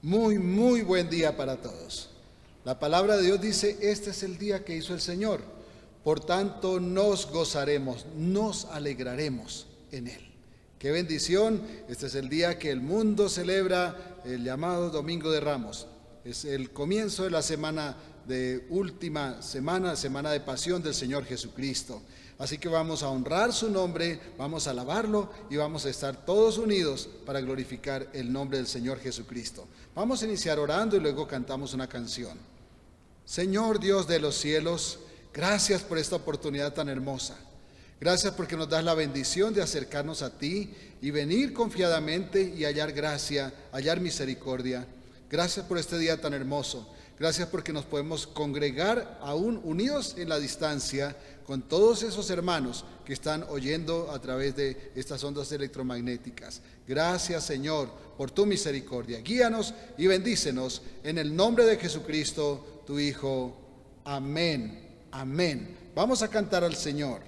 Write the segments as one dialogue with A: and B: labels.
A: Muy buen día para todos. La palabra de Dios dice, este es el día que hizo el Señor. Por tanto, nos gozaremos, nos alegraremos en Él. ¡Qué bendición! Este es el día que el mundo celebra, el llamado Domingo de Ramos. Es el comienzo de la última semana de pasión del Señor Jesucristo. Así que vamos a honrar su nombre, vamos a alabarlo y vamos a estar todos unidos para glorificar el nombre del Señor Jesucristo. Vamos a iniciar orando y luego cantamos una canción. Señor Dios de los cielos, gracias por esta oportunidad tan hermosa. Gracias porque nos das la bendición de acercarnos a ti y venir confiadamente y hallar gracia, hallar misericordia. Gracias por este día tan hermoso. Gracias porque nos podemos congregar aún unidos en la distancia con todos esos hermanos que están oyendo a través de estas ondas electromagnéticas. Gracias, Señor, por tu misericordia. Guíanos y bendícenos en el nombre de Jesucristo, tu Hijo. Amén. Amén. Vamos a cantar al Señor.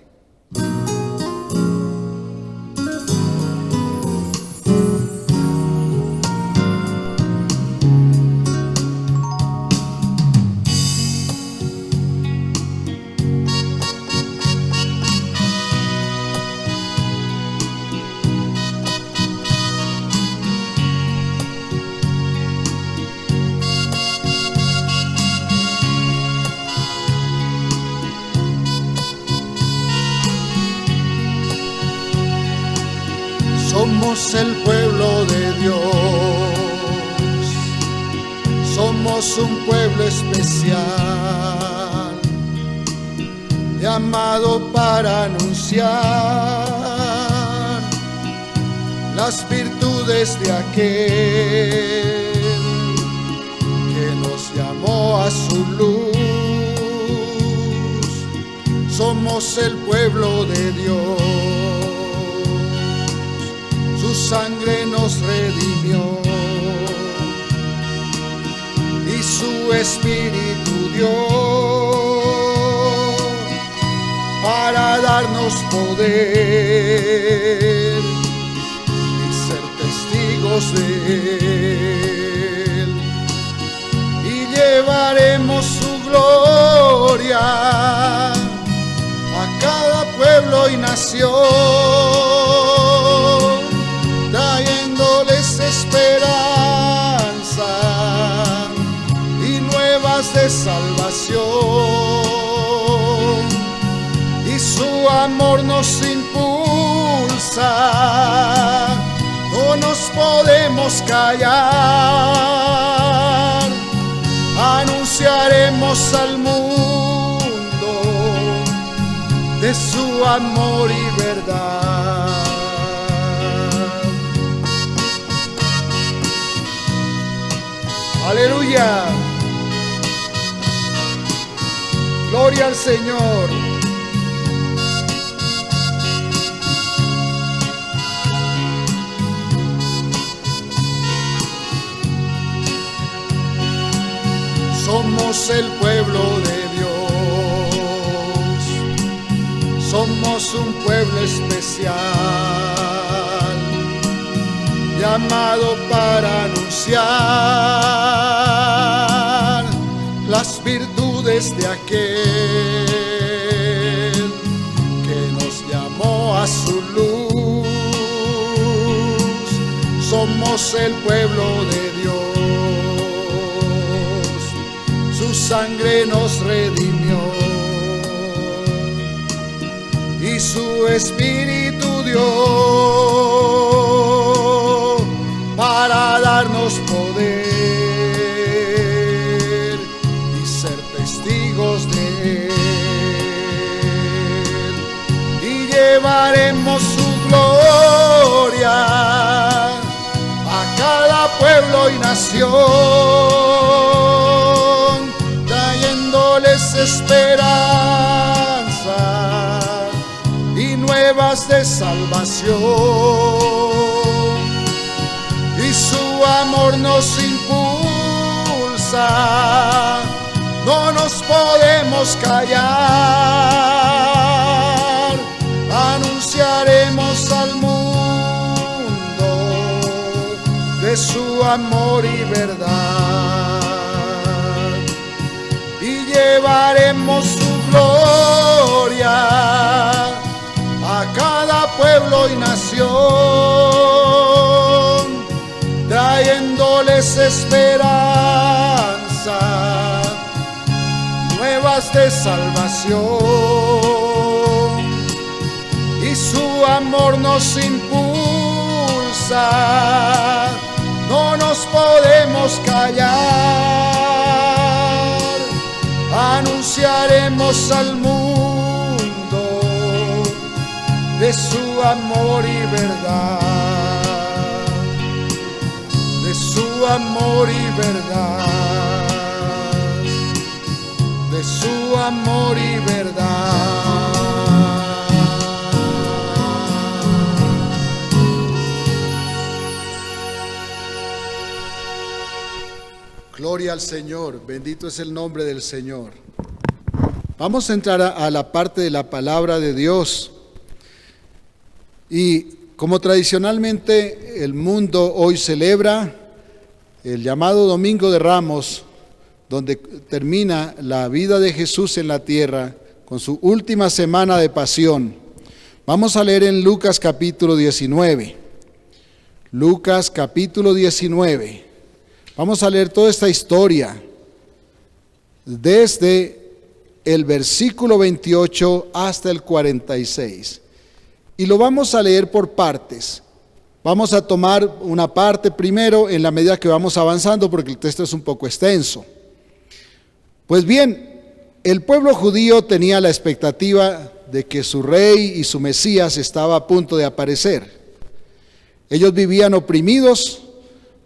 A: Somos el pueblo de Dios, somos un pueblo especial, llamado para anunciar las virtudes de aquel que nos llamó a su luz. Somos el pueblo de Dios, su sangre nos redimió y su espíritu dio para darnos poder y ser testigos de Él, y llevaremos su gloria a cada pueblo y nación, trayéndoles esperanza y nuevas de salvación, y su amor nos impulsa, no nos podemos callar, anunciaremos al mundo de su amor y verdad. Aleluya, gloria al Señor. Somos el pueblo de Dios, somos un pueblo especial, llamado para anunciar las virtudes de aquel que nos llamó a su luz. Somos el pueblo de Dios, su sangre nos redimió y su espíritu dio para darnos poder y ser testigos de Él, y llevaremos su gloria a cada pueblo y nación, trayéndoles esperanza y nuevas de salvación, y su amor nos impulsa, no nos podemos callar, anunciaremos al mundo de de su amor y verdad, y llevaremos su gloria a cada pueblo y nación, trayéndoles esperanza, nuevas de salvación, y su amor nos impulsa, no nos podemos callar, anunciaremos al mundo de su amor y verdad, de su amor y verdad, de su amor y verdad. Gloria al Señor, bendito es el nombre del Señor. Vamos a entrar a la parte de la palabra de Dios. Y como tradicionalmente el mundo hoy celebra el llamado Domingo de Ramos, donde termina la vida de Jesús en la tierra con su última semana de pasión. Vamos a leer en Lucas capítulo 19. Lucas capítulo 19. Vamos a leer toda esta historia desde el versículo 28 hasta el 46. Y lo vamos a leer por partes. Vamos a tomar una parte primero en la medida que vamos avanzando, porque el texto es un poco extenso. Pues bien, el pueblo judío tenía la expectativa de que su rey y su Mesías estaba a punto de aparecer. Ellos vivían oprimidos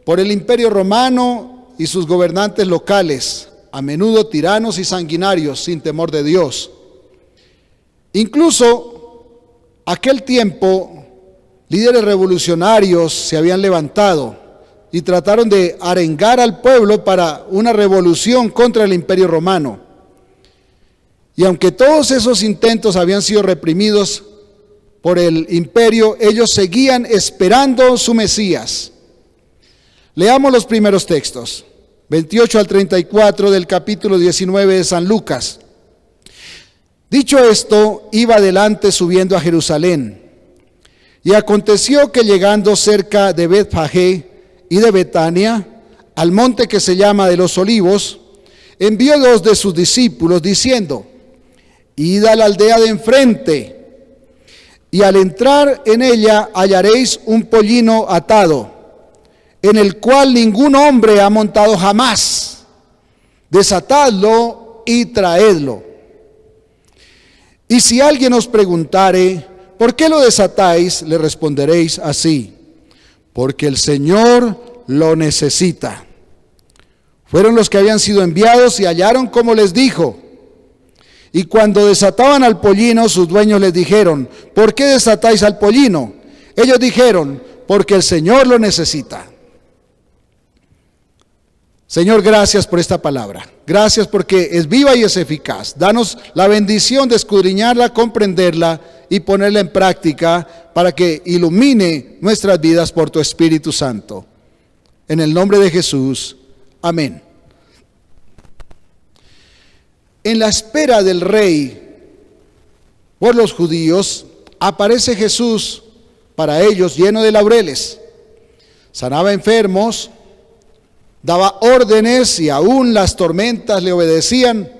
A: por el imperio romano y sus gobernantes locales, a menudo tiranos y sanguinarios, sin temor de Dios. Incluso aquel tiempo, líderes revolucionarios se habían levantado y trataron de arengar al pueblo para una revolución contra el imperio romano. Y aunque todos esos intentos habían sido reprimidos por el imperio, ellos seguían esperando su Mesías. Leamos los primeros textos, 28 al 34 del capítulo 19 de San Lucas. Dicho esto, iba adelante subiendo a Jerusalén. Y aconteció que llegando cerca de Betfagé y de Betania, al monte que se llama de los Olivos, envió dos de sus discípulos diciendo: id a la aldea de enfrente, y al entrar en ella hallaréis un pollino atado, en el cual ningún hombre ha montado jamás. Desatadlo y traedlo. Y si alguien os preguntare, ¿por qué lo desatáis?, le responderéis así: porque el Señor lo necesita. Fueron los que habían sido enviados y hallaron como les dijo. Y cuando desataban al pollino, sus dueños les dijeron: ¿por qué desatáis al pollino? Ellos dijeron: porque el Señor lo necesita. Señor, gracias por esta palabra. Gracias porque es viva y es eficaz. Danos la bendición de escudriñarla, comprenderla y ponerla en práctica para que ilumine nuestras vidas por tu Espíritu Santo. En el nombre de Jesús. Amén. En la espera del rey por los judíos, aparece Jesús para ellos lleno de laureles. Sanaba enfermos, daba órdenes y aún las tormentas le obedecían,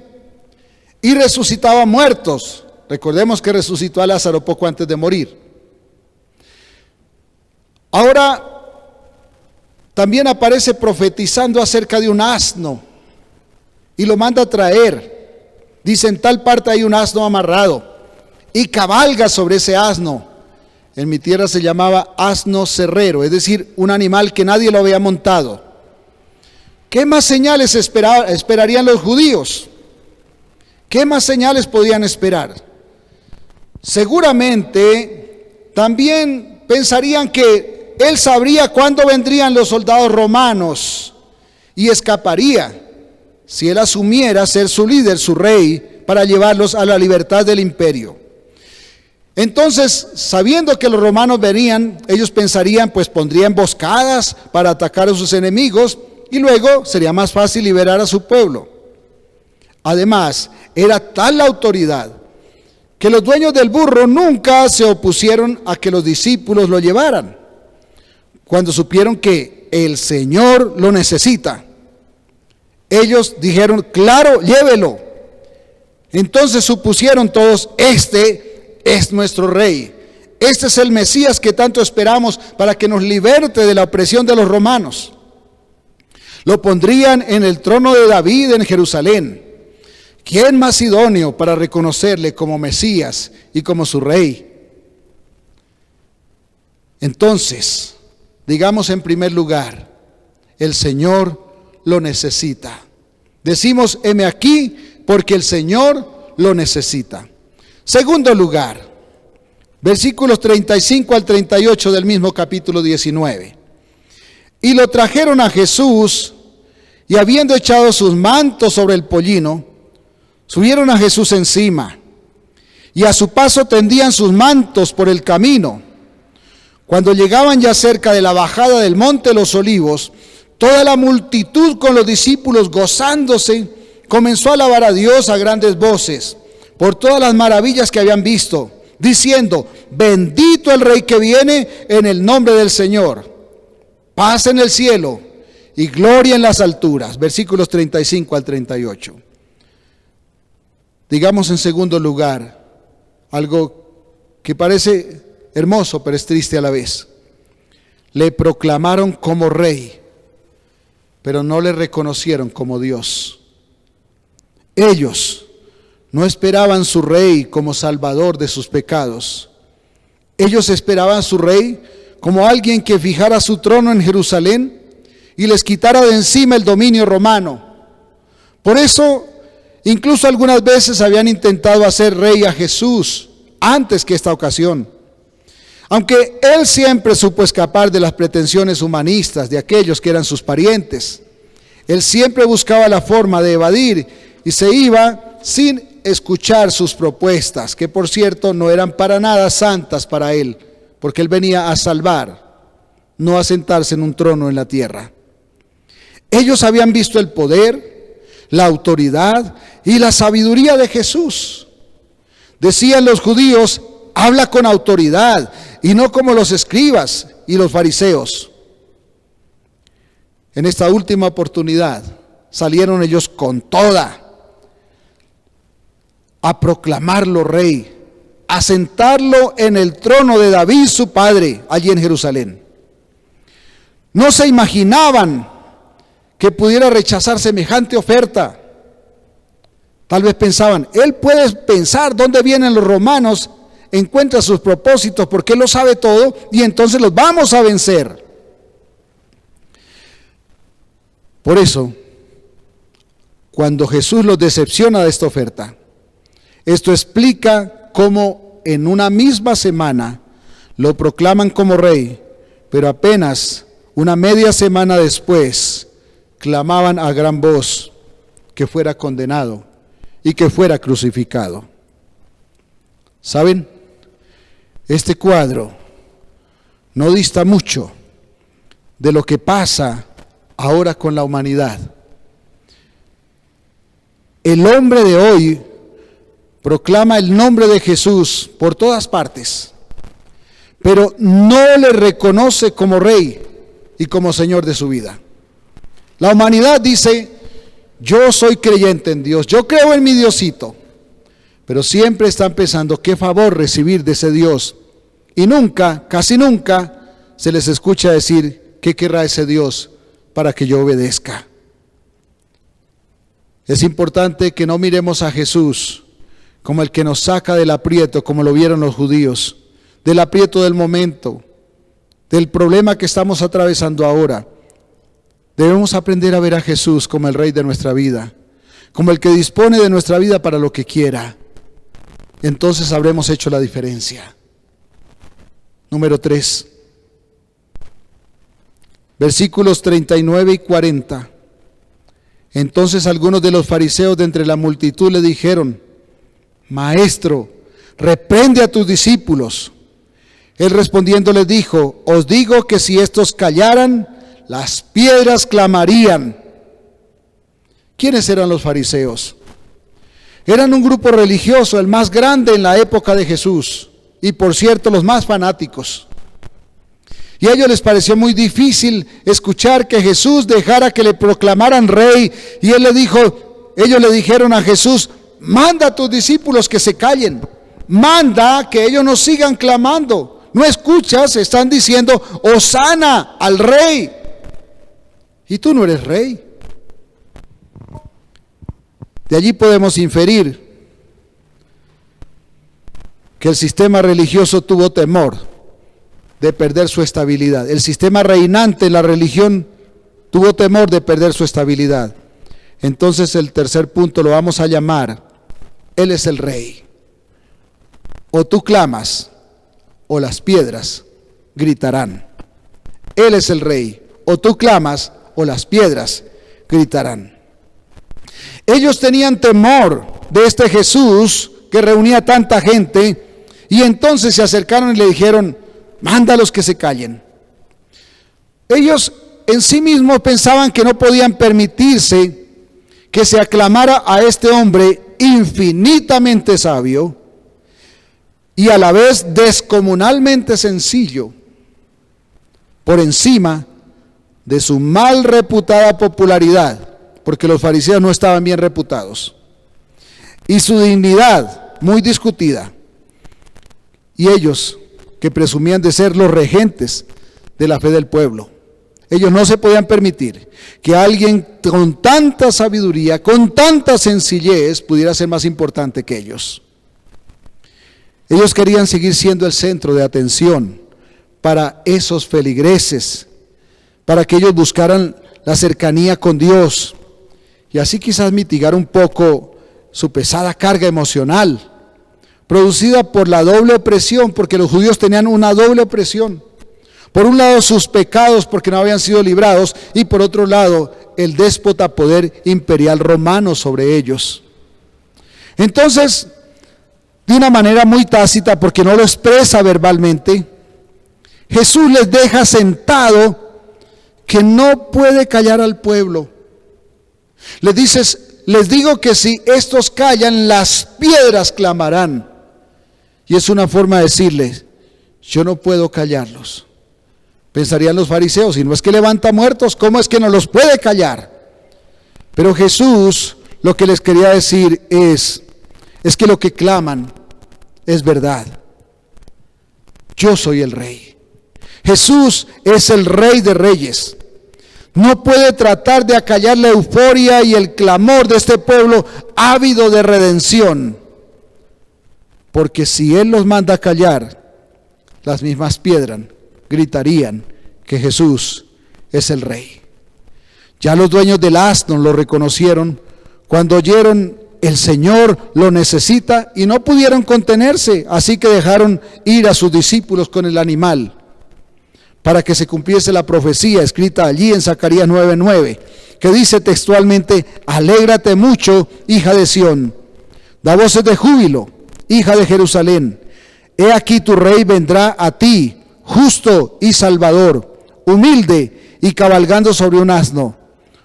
A: y resucitaba muertos. Recordemos que resucitó a Lázaro poco antes de morir. Ahora también aparece profetizando acerca de un asno y lo manda a traer. Dice: en tal parte hay un asno amarrado y cabalga sobre ese asno. En mi tierra se llamaba asno cerrero, es decir, un animal que nadie lo había montado. ¿Qué más señales esperarían los judíos? ¿Qué más señales podían esperar? Seguramente también pensarían que él sabría cuándo vendrían los soldados romanos y escaparía si él asumiera ser su líder, su rey, para llevarlos a la libertad del imperio. Entonces, sabiendo que los romanos venían, ellos pensarían, pues pondría emboscadas para atacar a sus enemigos y luego sería más fácil liberar a su pueblo. Además, era tal la autoridad que los dueños del burro nunca se opusieron a que los discípulos lo llevaran, cuando supieron que el Señor lo necesita. Ellos dijeron, claro, llévelo. Entonces supusieron todos, este es nuestro rey. Este es el Mesías que tanto esperamos para que nos liberte de la opresión de los romanos. Lo pondrían en el trono de David en Jerusalén. ¿Quién más idóneo para reconocerle como Mesías y como su rey? Entonces, digamos en primer lugar, el Señor lo necesita. Decimos, heme aquí, porque el Señor lo necesita. Segundo lugar, versículos 35 al 38 del mismo capítulo 19. Y lo trajeron a Jesús, y habiendo echado sus mantos sobre el pollino, subieron a Jesús encima, y a su paso tendían sus mantos por el camino. Cuando llegaban ya cerca de la bajada del monte de los Olivos, toda la multitud con los discípulos gozándose, comenzó a alabar a Dios a grandes voces, por todas las maravillas que habían visto, diciendo, bendito el Rey que viene en el nombre del Señor. Paz en el cielo y gloria en las alturas. Versículos 35 al 38. Digamos en segundo lugar, algo que parece hermoso, pero es triste a la vez. Le proclamaron como rey, pero no le reconocieron como Dios. Ellos no esperaban su rey como salvador de sus pecados. Ellos esperaban su rey como alguien que fijara su trono en Jerusalén y les quitara de encima el dominio romano. Por eso, incluso algunas veces habían intentado hacer rey a Jesús antes que esta ocasión. Aunque él siempre supo escapar de las pretensiones humanistas de aquellos que eran sus parientes, él siempre buscaba la forma de evadir y se iba sin escuchar sus propuestas, que por cierto no eran para nada santas para él, porque él venía a salvar, no a sentarse en un trono en la tierra. Ellos habían visto el poder, la autoridad y la sabiduría de Jesús. Decían los judíos, habla con autoridad y no como los escribas y los fariseos. En esta última oportunidad salieron ellos con toda a proclamarlo rey, a sentarlo en el trono de David su padre allí en Jerusalén. No se imaginaban que pudiera rechazar semejante oferta. Tal vez pensaban, él puede pensar dónde vienen los romanos, encuentra sus propósitos porque él lo sabe todo y entonces los vamos a vencer. Por eso, cuando Jesús los decepciona de esta oferta, esto explica cómo en una misma semana lo proclaman como rey, pero apenas una media semana después clamaban a gran voz que fuera condenado y que fuera crucificado. ¿Saben? Este cuadro no dista mucho de lo que pasa ahora con la humanidad. El hombre de hoy proclama el nombre de Jesús por todas partes, pero no le reconoce como rey y como Señor de su vida. La humanidad dice, yo soy creyente en Dios, yo creo en mi Diosito, pero siempre están pensando qué favor recibir de ese Dios y nunca, casi nunca, se les escucha decir qué querrá ese Dios para que yo obedezca. Es importante que no miremos a Jesús como el que nos saca del aprieto, como lo vieron los judíos, del aprieto del momento, del problema que estamos atravesando ahora. Debemos aprender a ver a Jesús como el Rey de nuestra vida, como el que dispone de nuestra vida para lo que quiera. Entonces habremos hecho la diferencia. Número 3. Versículos 39 y 40. Entonces algunos de los fariseos de entre la multitud le dijeron, Maestro, reprende a tus discípulos. Él respondiendo les dijo, os digo que si estos callaran, las piedras clamarían. ¿Quiénes eran los fariseos? Eran un grupo religioso, el más grande en la época de Jesús, y por cierto, los más fanáticos. Y a ellos les pareció muy difícil escuchar que Jesús dejara que le proclamaran rey, y ellos le dijeron a Jesús, manda a tus discípulos que se callen, manda que ellos no sigan clamando. No escuchas, están diciendo, hosana al rey. Y tú no eres rey. De allí podemos inferir que el sistema religioso tuvo temor de perder su estabilidad. El sistema reinante en la religión tuvo temor de perder su estabilidad. Entonces el tercer punto lo vamos a llamar, Él es el rey. O tú clamas, o las piedras gritarán. Él es el rey. O tú clamas, o las piedras gritarán. Ellos tenían temor de este Jesús que reunía tanta gente, y entonces se acercaron y le dijeron, mándalos que se callen. Ellos en sí mismos pensaban que no podían permitirse que se aclamara a este hombre infinitamente sabio y a la vez descomunalmente sencillo, por encima de su mal reputada popularidad, porque los fariseos no estaban bien reputados, y su dignidad muy discutida, y ellos que presumían de ser los regentes de la fe del pueblo. Ellos no se podían permitir que alguien con tanta sabiduría, con tanta sencillez, pudiera ser más importante que ellos. Ellos querían seguir siendo el centro de atención para esos feligreses, para que ellos buscaran la cercanía con Dios y así quizás mitigar un poco su pesada carga emocional, producida por la doble opresión, porque los judíos tenían una doble opresión. Por un lado sus pecados porque no habían sido librados, y por otro lado el déspota poder imperial romano sobre ellos. Entonces, de una manera muy tácita, porque no lo expresa verbalmente, Jesús les deja sentado que no puede callar al pueblo. Les digo que si estos callan, las piedras clamarán. Y es una forma de decirles, yo no puedo callarlos. Pensarían los fariseos, si no es que levanta muertos, ¿cómo es que no los puede callar? Pero Jesús lo que les quería decir es que lo que claman es verdad. Yo soy el rey. Jesús es el rey de reyes. No puede tratar de acallar la euforia y el clamor de este pueblo ávido de redención. Porque si Él los manda a callar, las mismas piedras gritarían que Jesús es el rey. Ya los dueños del asno lo reconocieron cuando oyeron el Señor lo necesita y no pudieron contenerse, así que dejaron ir a sus discípulos con el animal para que se cumpliese la profecía escrita allí en Zacarías 9:9, que dice textualmente: alégrate mucho, hija de Sión, da voces de júbilo, hija de Jerusalén, he aquí tu rey vendrá a ti, justo y salvador, humilde y cabalgando sobre un asno,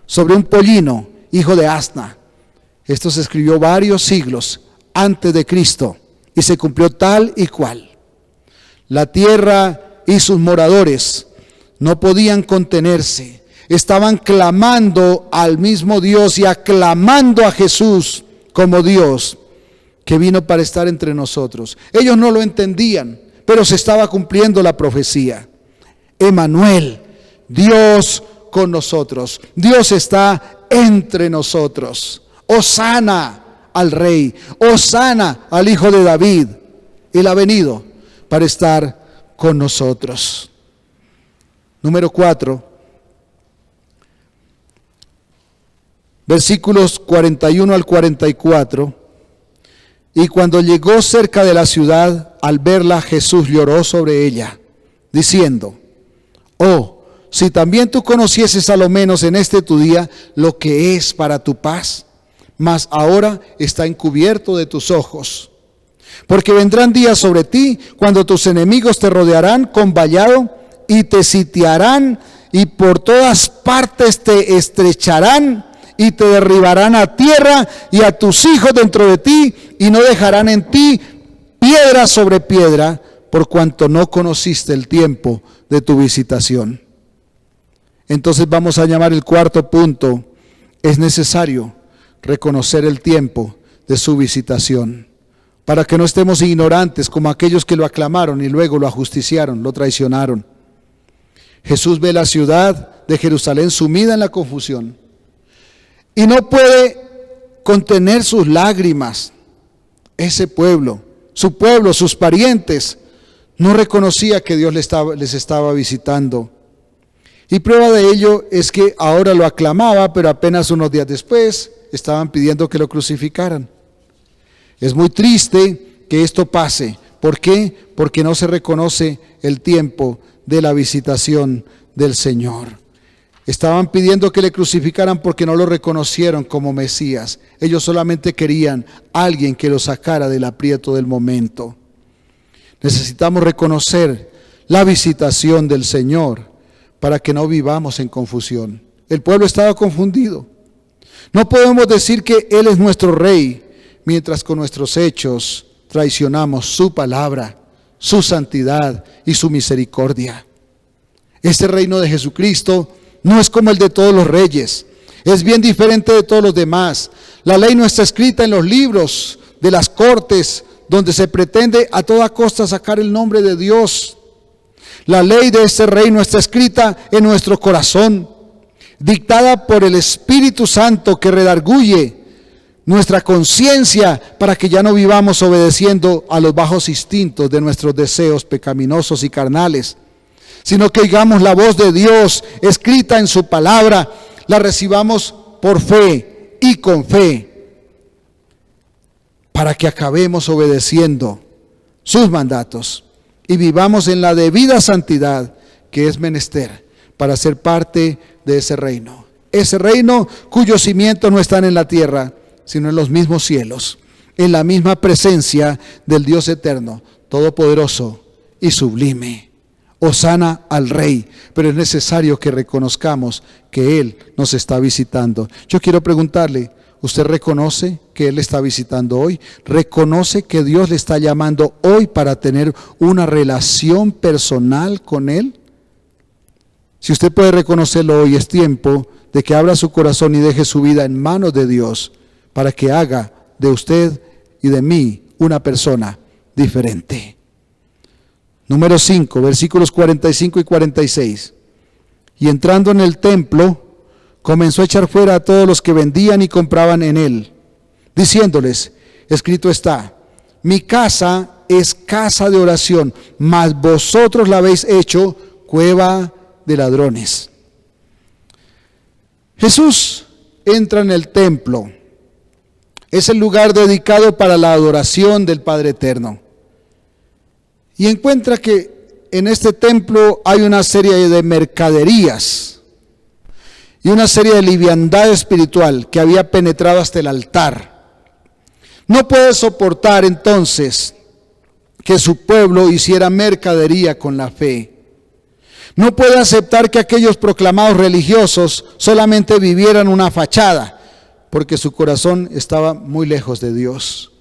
A: sobre un pollino, hijo de asna. Esto se escribió varios siglos antes de Cristo y se cumplió tal y cual. La tierra y sus moradores no podían contenerse, estaban clamando al mismo Dios y aclamando a Jesús como Dios que vino para estar entre nosotros. Ellos no lo entendían, pero se estaba cumpliendo la profecía. Emmanuel, Dios con nosotros, Dios está entre nosotros. Hosana al Rey, hosana al Hijo de David. Él ha venido para estar con nosotros. Número 4, versículos 41 al 44. Y cuando llegó cerca de la ciudad, al verla, Jesús lloró sobre ella, diciendo: oh, si también tú conocieses a lo menos en este tu día lo que es para tu paz, mas ahora está encubierto de tus ojos.
B: Porque vendrán días sobre ti cuando tus enemigos te rodearán con vallado y te sitiarán y por todas partes te estrecharán y te derribarán a tierra y a tus hijos dentro de ti y no dejarán en ti piedra sobre piedra por cuanto no conociste el tiempo de tu visitación. Entonces vamos a llamar el cuarto punto. Es necesario reconocer el tiempo de su visitación, para que no estemos ignorantes como aquellos que lo aclamaron y luego lo ajusticiaron, lo traicionaron. Jesús ve la ciudad de Jerusalén sumida en la confusión y no puede contener sus lágrimas. Ese pueblo, sus parientes, no reconocía que Dios les estaba visitando. Y prueba de ello es que ahora lo aclamaba, pero apenas unos días después estaban pidiendo que lo crucificaran. Es muy triste que esto pase. ¿Por qué? Porque no se reconoce el tiempo de la visitación del Señor. Estaban pidiendo que le crucificaran porque no lo reconocieron como Mesías. Ellos solamente querían a alguien que lo sacara del aprieto del momento. Necesitamos reconocer la visitación del Señor para que no vivamos en confusión. El pueblo estaba confundido. No podemos decir que Él es nuestro Rey, mientras con nuestros hechos traicionamos su palabra, su santidad y su misericordia. Este reino de Jesucristo no es como el de todos los reyes, es bien diferente de todos los demás. La ley no está escrita en los libros de las cortes, donde se pretende a toda costa sacar el nombre de Dios. La ley de este reino está escrita en nuestro corazón, dictada por el Espíritu Santo que redarguye nuestra conciencia para que ya no vivamos obedeciendo a los bajos instintos de nuestros deseos pecaminosos y carnales, sino que oigamos la voz de Dios escrita en su palabra, la recibamos por fe y con fe, para que acabemos obedeciendo sus mandatos y vivamos en la debida santidad que es menester para ser parte de ese reino cuyos cimientos no están en la tierra, sino en los mismos cielos, en la misma presencia del Dios eterno, todopoderoso y sublime. Hosana al Rey, pero es necesario que reconozcamos que Él nos está visitando. Yo quiero preguntarle, ¿usted reconoce que Él está visitando hoy? ¿Reconoce que Dios le está llamando hoy para tener una relación personal con Él? Si usted puede reconocerlo hoy, es tiempo de que abra su corazón y deje su vida en manos de Dios para que haga de usted y de mí una persona diferente. Número 5, versículos 45 y 46. Y entrando en el templo, comenzó a echar fuera a todos los que vendían y compraban en él, diciéndoles, escrito está, mi casa es casa de oración, mas vosotros la habéis hecho cueva de ladrones. Jesús entra en el templo. Es el lugar dedicado para la adoración del Padre Eterno. Y encuentra que en este templo hay una serie de mercaderías y una serie de liviandad espiritual que había penetrado hasta el altar. No puede soportar entonces que su pueblo hiciera mercadería con la fe. No puede aceptar que aquellos proclamados religiosos solamente vivieran una fachada, porque su corazón estaba muy lejos de Dios.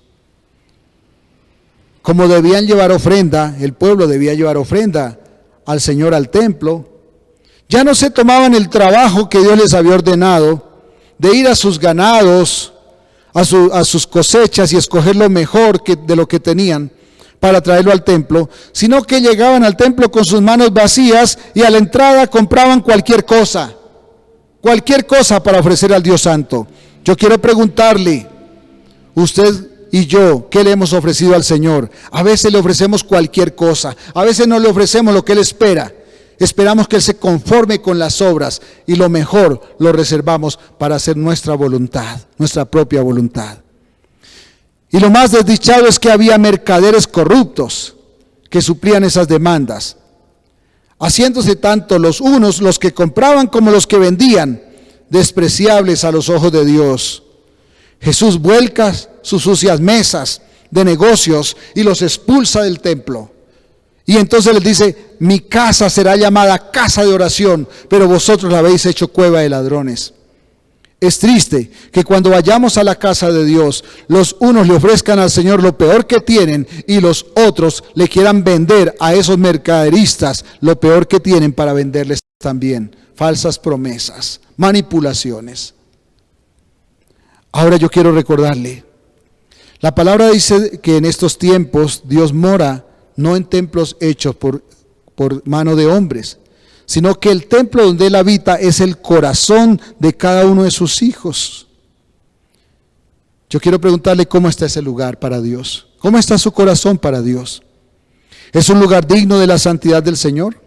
B: Como debían llevar ofrenda, el pueblo debía llevar ofrenda al Señor al templo, ya no se tomaban el trabajo que Dios les había ordenado de ir a sus ganados, a sus cosechas y escoger lo mejor de lo que tenían para traerlo al templo, sino que llegaban al templo con sus manos vacías y a la entrada compraban cualquier cosa para ofrecer al Dios Santo. Yo quiero preguntarle, usted y yo, ¿qué le hemos ofrecido al Señor? A veces le ofrecemos cualquier cosa, a veces no le ofrecemos lo que Él espera. Esperamos que Él se conforme con las obras y lo mejor lo reservamos para hacer nuestra voluntad, nuestra propia voluntad. Y lo más desdichado es que había mercaderes corruptos que suplían esas demandas, haciéndose tanto los unos, los que compraban, como los que vendían, despreciables a los ojos de Dios. Jesús vuelca sus sucias mesas, de negocios y los expulsa del templo. Y entonces les dice: mi casa será llamada casa de oración, pero vosotros la habéis hecho cueva de ladrones. Es triste que cuando vayamos a la casa de Dios, los unos le ofrezcan al Señor lo peor que tienen y los otros le quieran vender a esos mercaderistas lo peor que tienen para venderles también falsas promesas, manipulaciones. Ahora yo quiero recordarle, la palabra dice que en estos tiempos Dios mora no en templos hechos por mano de hombres, sino que el templo donde Él habita es el corazón de cada uno de sus hijos. Yo quiero preguntarle cómo está ese lugar para Dios. ¿Cómo está su corazón para Dios? ¿Es un lugar digno de la santidad del Señor?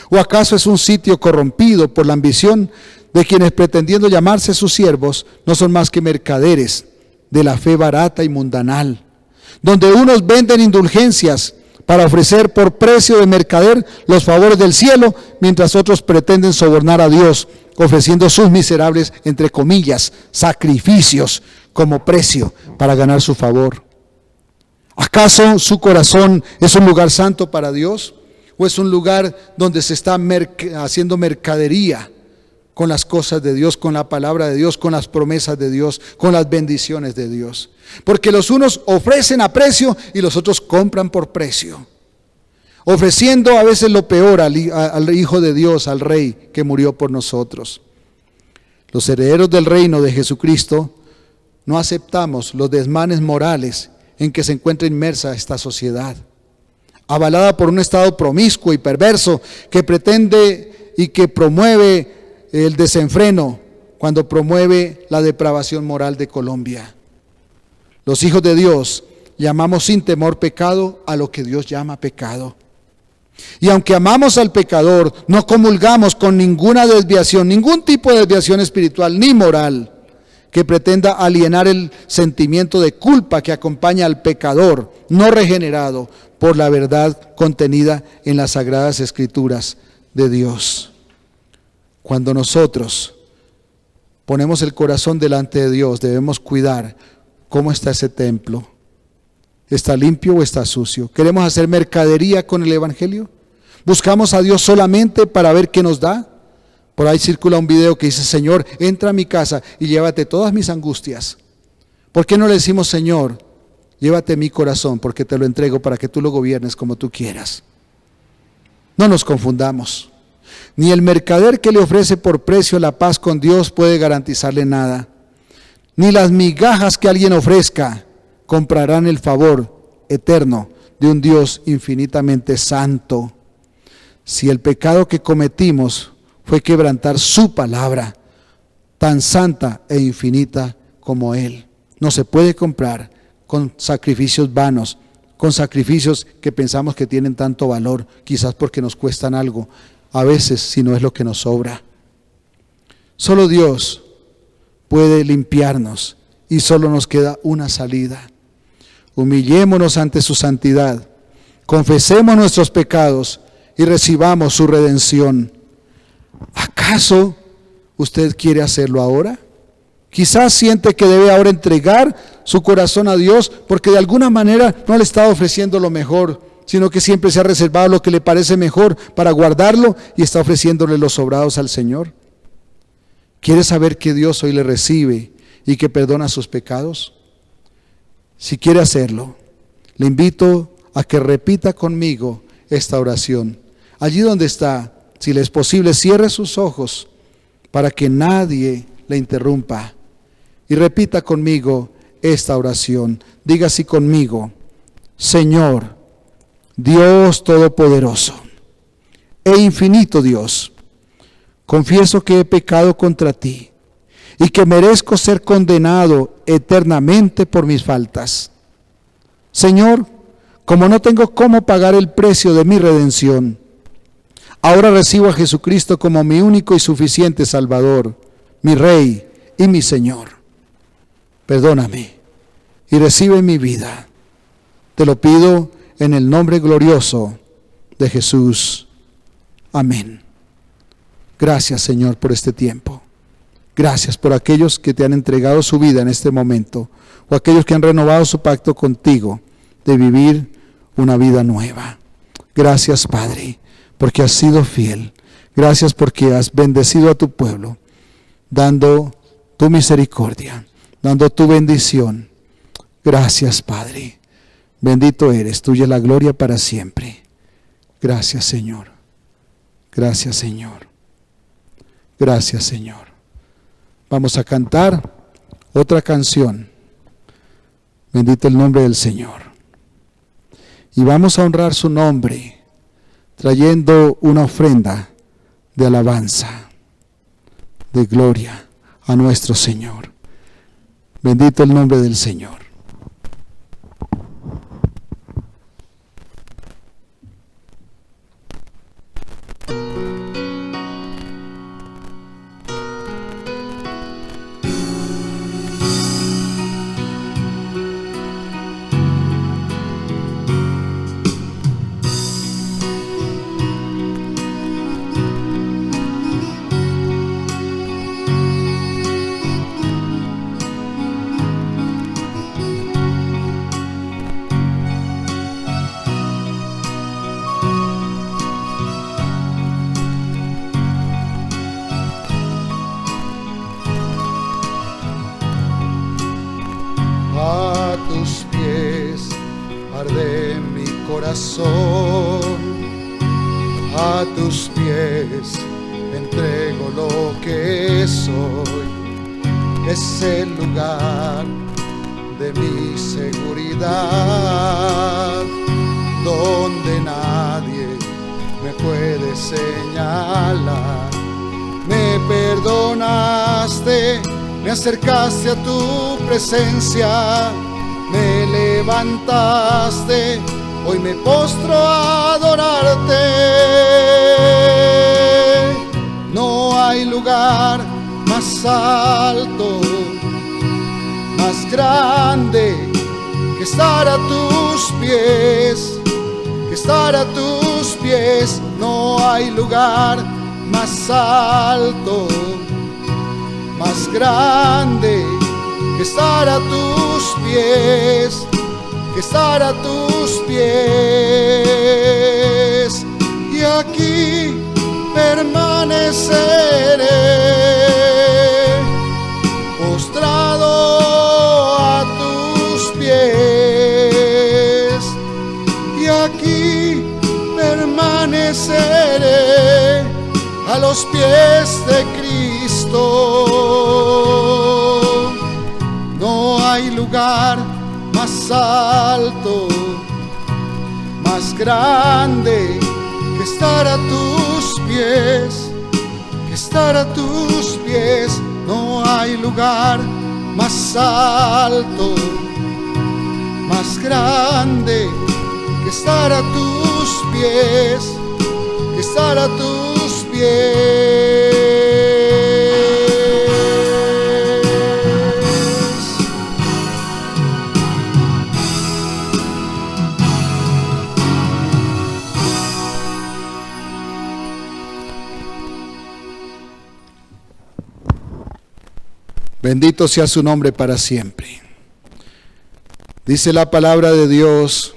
B: ¿O acaso es un sitio corrompido por la ambición de quienes, pretendiendo llamarse sus siervos, no son más que mercaderes de la fe barata y mundanal, donde unos venden indulgencias para ofrecer por precio de mercader los favores del cielo, mientras otros pretenden sobornar a Dios, ofreciendo sus miserables, entre comillas, sacrificios como precio para ganar su favor? ¿Acaso su corazón es un lugar santo para Dios? ¿O es un lugar donde se está haciendo mercadería con las cosas de Dios, con la palabra de Dios, con las promesas de Dios, con las bendiciones de Dios? Porque los unos ofrecen a precio y los otros compran por precio, ofreciendo a veces lo peor al Hijo de Dios, al Rey que murió por nosotros. Los herederos del reino de Jesucristo no aceptamos los desmanes morales en que se encuentra inmersa esta sociedad, avalada por un estado promiscuo y perverso que pretende y que promueve el desenfreno cuando promueve la depravación moral de Colombia. Los hijos de Dios llamamos sin temor pecado a lo que Dios llama pecado. Y aunque amamos al pecador, no comulgamos con ninguna desviación, ningún tipo de desviación espiritual ni moral que pretenda alienar el sentimiento de culpa que acompaña al pecador no regenerado por la verdad contenida en las sagradas escrituras de Dios. Cuando nosotros ponemos el corazón delante de Dios, debemos cuidar cómo está ese templo. ¿Está limpio o está sucio? ¿Queremos hacer mercadería con el Evangelio? ¿Buscamos a Dios solamente para ver qué nos da? Por ahí circula un video que dice: Señor, entra a mi casa y llévate todas mis angustias. ¿Por qué no le decimos: Señor, llévate mi corazón, porque te lo entrego para que tú lo gobiernes como tú quieras? No nos confundamos. Ni el mercader que le ofrece por precio la paz con Dios puede garantizarle nada. Ni las migajas que alguien ofrezca comprarán el favor eterno de un Dios infinitamente santo. Si el pecado que cometimos fue quebrantar su palabra, tan santa e infinita como Él, no se puede comprar con sacrificios vanos, con sacrificios que pensamos que tienen tanto valor, quizás porque nos cuestan algo, a veces si no es lo que nos sobra. Solo Dios puede limpiarnos y solo nos queda una salida. Humillémonos ante su santidad, confesemos nuestros pecados y recibamos su redención. ¿Acaso usted quiere hacerlo ahora? Quizás siente que debe ahora entregar su corazón a Dios porque de alguna manera no le está ofreciendo lo mejor, sino que siempre se ha reservado lo que le parece mejor para guardarlo y está ofreciéndole los sobrados al Señor. ¿Quiere saber que Dios hoy le recibe y que perdona sus pecados? Si quiere hacerlo, le invito a que repita conmigo esta oración. Allí donde está, si le es posible, cierre sus ojos para que nadie le interrumpa y repita conmigo esta oración. Diga así conmigo: Señor, Dios Todopoderoso e infinito Dios, confieso que he pecado contra ti y que merezco ser condenado eternamente por mis faltas. Señor, como no tengo cómo pagar el precio de mi redención, ahora recibo a Jesucristo como mi único y suficiente Salvador, mi Rey y mi Señor. Perdóname y recibe mi vida. Te lo pido en el nombre glorioso de Jesús. Amén. Gracias, Señor, por este tiempo. Gracias por aquellos que te han entregado su vida en este momento, o aquellos que han renovado su pacto contigo de vivir una vida nueva. Gracias, Padre, porque has sido fiel. Gracias porque has bendecido a tu pueblo, dando tu misericordia, dando tu bendición. Gracias, Padre. Bendito eres, tuya es la gloria para siempre. Gracias, Señor. Gracias, Señor. Gracias, Señor. Vamos a cantar otra canción. Bendito el nombre del Señor. Y vamos a honrar su nombre, trayendo una ofrenda de alabanza, de gloria a nuestro Señor. Bendito el nombre del Señor.
A: A tus pies arde mi corazón, a tus pies entrego lo que soy. Es el lugar de mi seguridad, donde nadie me puede señalar. Me perdonaste, me acercaste a tu presencia, me levantaste, hoy me postro a adorarte. No hay lugar más alto, más grande que estar a tus pies, que estar a tus pies. No hay lugar más alto, más grande que estar a tus pies, que estar a tus pies. Y aquí permaneceré, postrado a tus pies. Y aquí permaneceré a los pies de Cristo. No hay lugar más alto, más grande que estar a tus pies, que estar a tus pies. No hay lugar más alto, más grande que estar a tus pies, que estar a tus pies.
B: Bendito sea su nombre para siempre. Dice la palabra de Dios,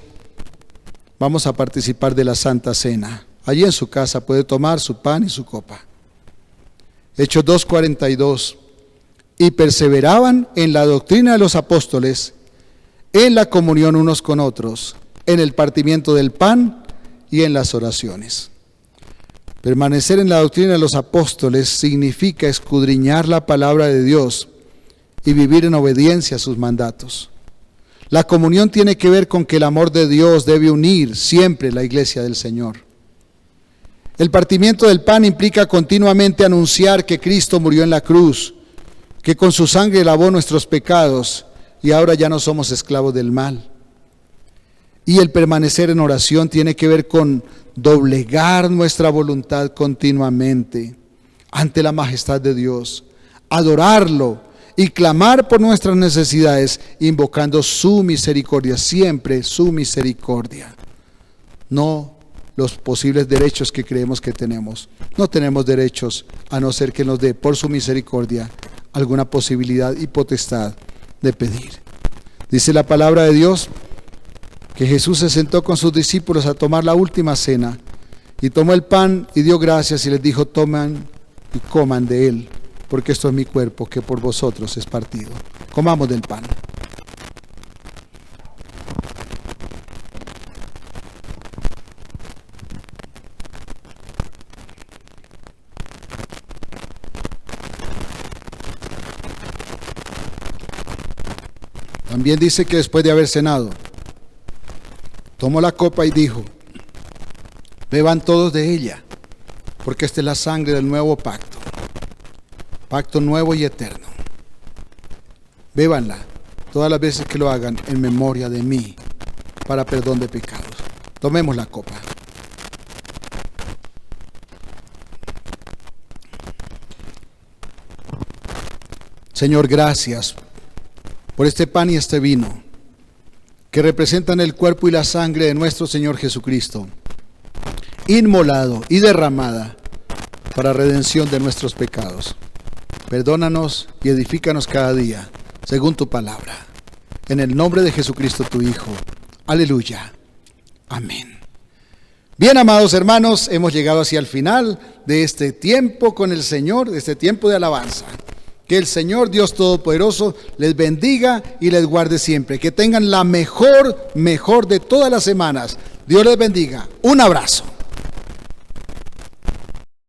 B: vamos a participar de la Santa Cena. Allí en su casa puede tomar su pan y su copa. Hechos 2:42. Y perseveraban en la doctrina de los apóstoles, en la comunión unos con otros, en el partimiento del pan y en las oraciones. Permanecer en la doctrina de los apóstoles significa escudriñar la palabra de Dios y vivir en obediencia a sus mandatos. La comunión tiene que ver con que el amor de Dios debe unir siempre la iglesia del Señor. El partimiento del pan implica continuamente anunciar que Cristo murió en la cruz, que con su sangre lavó nuestros pecados y ahora ya no somos esclavos del mal. Y el permanecer en oración tiene que ver con doblegar nuestra voluntad continuamente ante la majestad de Dios, adorarlo y clamar por nuestras necesidades, invocando su misericordia, siempre su misericordia, no los posibles derechos que creemos que tenemos. No tenemos derechos a no ser que nos dé por su misericordia alguna posibilidad y potestad de pedir. Dice la palabra de Dios que Jesús se sentó con sus discípulos a tomar la última cena, y tomó el pan y dio gracias y les dijo: toman y coman de él, porque esto es mi cuerpo que por vosotros es partido. Comamos del pan. También dice que después de haber cenado, tomó la copa y dijo: beban todos de ella, porque esta es la sangre del nuevo pacto, pacto nuevo y eterno. Bébanla todas las veces que lo hagan en memoria de mí, para perdón de pecados. Tomemos la copa. Señor, gracias por este pan y este vino, que representan el cuerpo y la sangre de nuestro Señor Jesucristo, inmolado y derramada para redención de nuestros pecados. Perdónanos y edifícanos cada día, según tu palabra. En el nombre de Jesucristo, tu Hijo. Aleluya. Amén. Bien, amados hermanos, hemos llegado hacia el final de este tiempo con el Señor, de este tiempo de alabanza. Que el Señor Dios Todopoderoso les bendiga y les guarde siempre. Que tengan la mejor de todas las semanas. Dios les bendiga. Un abrazo.